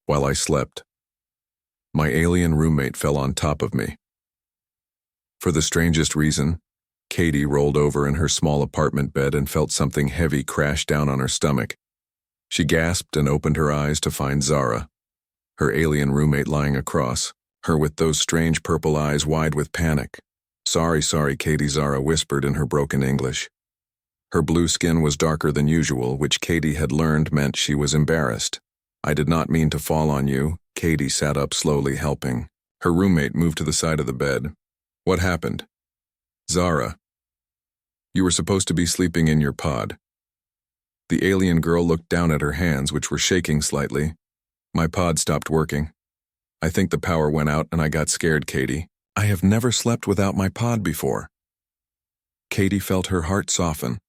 While I slept, my alien roommate fell on top of me. For the strangest reason, Katie rolled over in her small apartment bed and felt something heavy crash down on her stomach. She gasped and opened her eyes to find Zara, her alien roommate, lying across her with those strange purple eyes wide with panic. Sorry, Katie," Zara whispered in her broken English. Her blue skin was darker than usual, which Katie had learned meant she was embarrassed. "I did not mean to fall on you." Katie sat up slowly, helping. Her roommate moved to the side of the bed. "What happened?" "Zara, you were supposed to be sleeping in your pod." The alien girl looked down at her hands, which were shaking slightly. "My pod stopped working. I think the power went out and I got scared, Katie. I have never slept without my pod before." Katie felt her heart soften.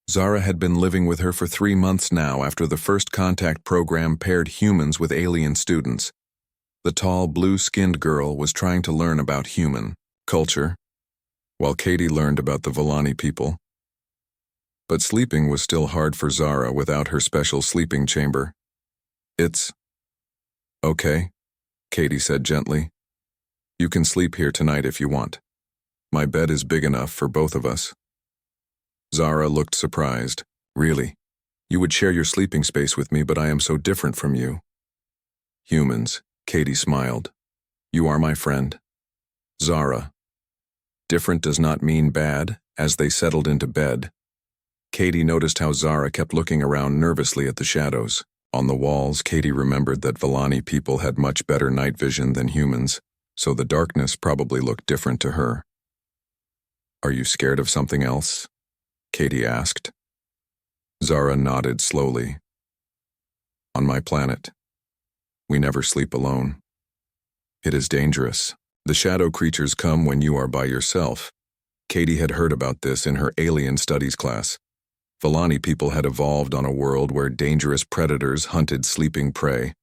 Zara had been living with her for 3 months now after the first contact program paired humans with alien students. The tall, blue-skinned girl was trying to learn about human culture, while Katie learned about the Volani people. But sleeping was still hard for Zara without her special sleeping chamber. "It's okay," Katie said gently. "You can sleep here tonight if you want. My bed is big enough for both of us." Zara looked surprised. "Really? You would share your sleeping space with me, but I am so different from you." "Humans," Katie smiled. "You are my friend." "Zara." Different does not mean bad. As they settled into bed, Katie noticed how Zara kept looking around nervously at the shadows. On the walls, Katie remembered that Volani people had much better night vision than humans, so the darkness probably looked different to her. "Are you scared of something else?" Katie asked. Zara nodded slowly. "On my planet, we never sleep alone. It is dangerous. The shadow creatures come when you are by yourself." Katie had heard about this in her alien studies class. Volani people had evolved on a world where dangerous predators hunted sleeping prey,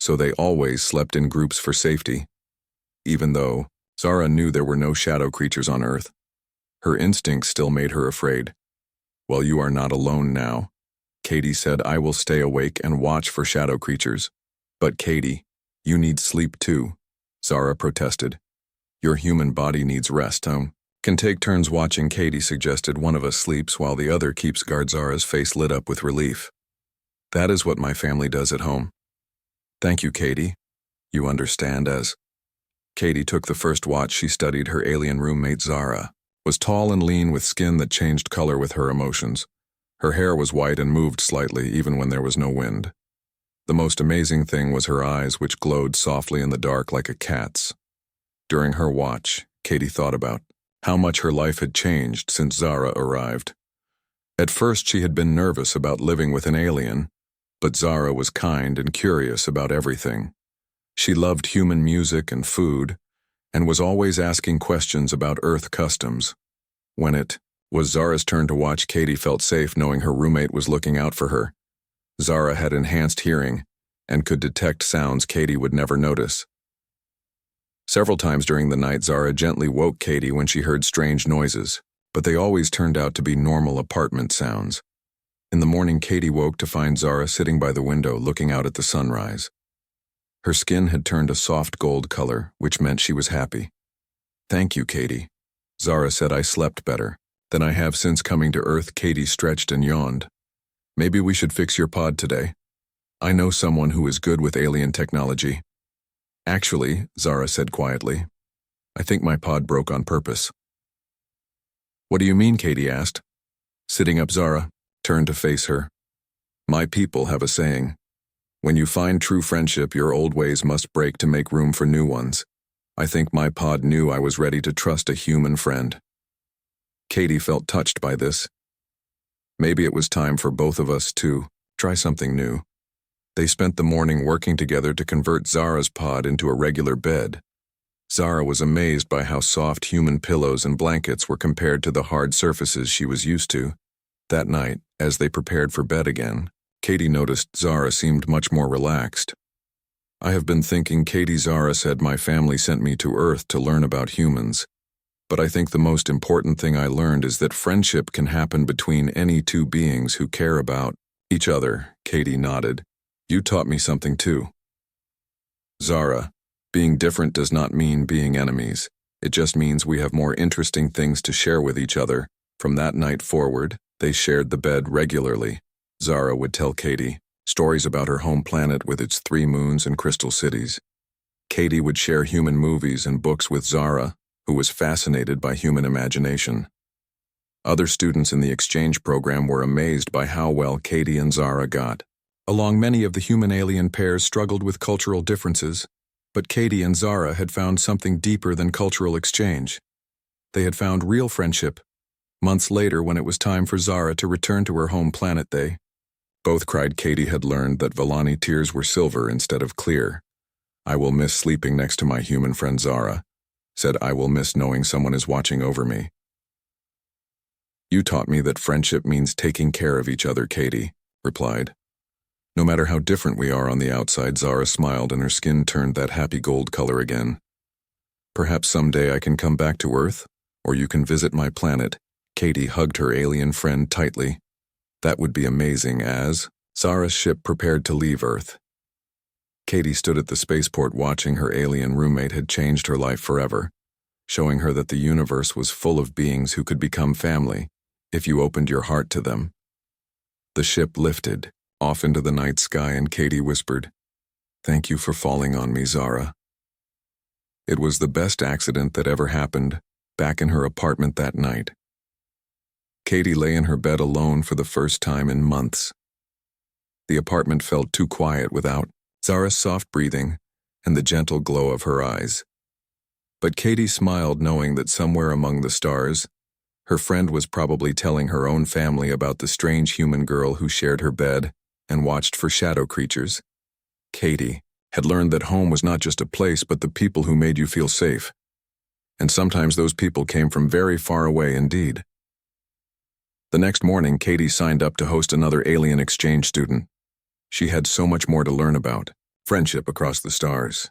so they always slept in groups for safety. Even though Zara knew there were no shadow creatures on Earth, her instincts still made her afraid. "Well, you are not alone now," Katie said. "I will stay awake and watch for shadow creatures." "But Katie, you need sleep too," Zara protested. "Your human body needs rest, Can take turns watching," Katie suggested. "One of us sleeps while the other keeps guard." Zara's face lit up with relief. "That is what my family does at home." "Thank you, Katie. You understand." As Katie took the first watch, she studied her alien roommate. Zara was tall and lean with skin that changed color with her emotions. Her hair was white and moved slightly even when there was no wind. The most amazing thing was her eyes, which glowed softly in the dark like a cat's. During her watch, Katie thought about how much her life had changed since Zara arrived. At first, she had been nervous about living with an alien, but Zara was kind and curious about everything. She loved human music and food, and was always asking questions about Earth customs. When it was Zara's turn to watch, Katie felt safe knowing her roommate was looking out for her. Zara had enhanced hearing and could detect sounds Katie would never notice. Several times during the night, Zara gently woke Katie when she heard strange noises, but they always turned out to be normal apartment sounds. In the morning, Katie woke to find Zara sitting by the window looking out at the sunrise. Her skin had turned a soft gold color, which meant she was happy. "Thank you, Katie," Zara said. "I slept better than I have since coming to Earth." Katie stretched and yawned. "Maybe we should fix your pod today. I know someone who is good with alien technology." "Actually," Zara said quietly, "I think my pod broke on purpose." "What do you mean?" Katie asked. Sitting up, Zara turned to face her. "My people have a saying. When you find true friendship, your old ways must break to make room for new ones. I think my pod knew I was ready to trust a human friend." Katie felt touched by this. Maybe it was time for both of us to try something new. They spent the morning working together to convert Zara's pod into a regular bed. Zara was amazed by how soft human pillows and blankets were compared to the hard surfaces she was used to. That night, as they prepared for bed again, Katie noticed Zara seemed much more relaxed. "I have been thinking," Katie. "Zara said my family sent me to Earth to learn about humans. But I think the most important thing I learned is that friendship can happen between any two beings who care about each other." Katie nodded. "You taught me something too." Zara, being different does not mean being enemies. It just means we have more interesting things to share with each other. From that night forward, they shared the bed regularly. Zara would tell Katie stories about her home planet with its 3 moons and crystal cities. Katie would share human movies and books with Zara, who was fascinated by human imagination. Other students in the exchange program were amazed by how well Katie and Zara got along. Many of the human-alien pairs struggled with cultural differences, but Katie and Zara had found something deeper than cultural exchange. They had found real friendship. Months later, when it was time for Zara to return to her home planet, they both cried. Katie had learned that Vellani tears were silver instead of clear. "I will miss sleeping next to my human friend," Zara said. "I will miss knowing someone is watching over me." "You taught me that friendship means taking care of each other," Katie replied. "No matter how different we are on the outside," Zara smiled and her skin turned that happy gold color again. "Perhaps someday I can come back to Earth, or you can visit my planet." Katie hugged her alien friend tightly. "That would be amazing." As Zara's ship prepared to leave Earth, Katie stood at the spaceport watching. Her alien roommate had changed her life forever, showing her that the universe was full of beings who could become family if you opened your heart to them. The ship lifted off into the night sky and Katie whispered, "Thank you for falling on me, Zara." It was the best accident that ever happened. Back in her apartment that night, Katie lay in her bed alone for the first time in months. The apartment felt too quiet without Zara's soft breathing and the gentle glow of her eyes. But Katie smiled, knowing that somewhere among the stars, her friend was probably telling her own family about the strange human girl who shared her bed and watched for shadow creatures. Katie had learned that home was not just a place, but the people who made you feel safe. And sometimes those people came from very far away indeed. The next morning, Katie signed up to host another alien exchange student. She had so much more to learn about friendship across the stars.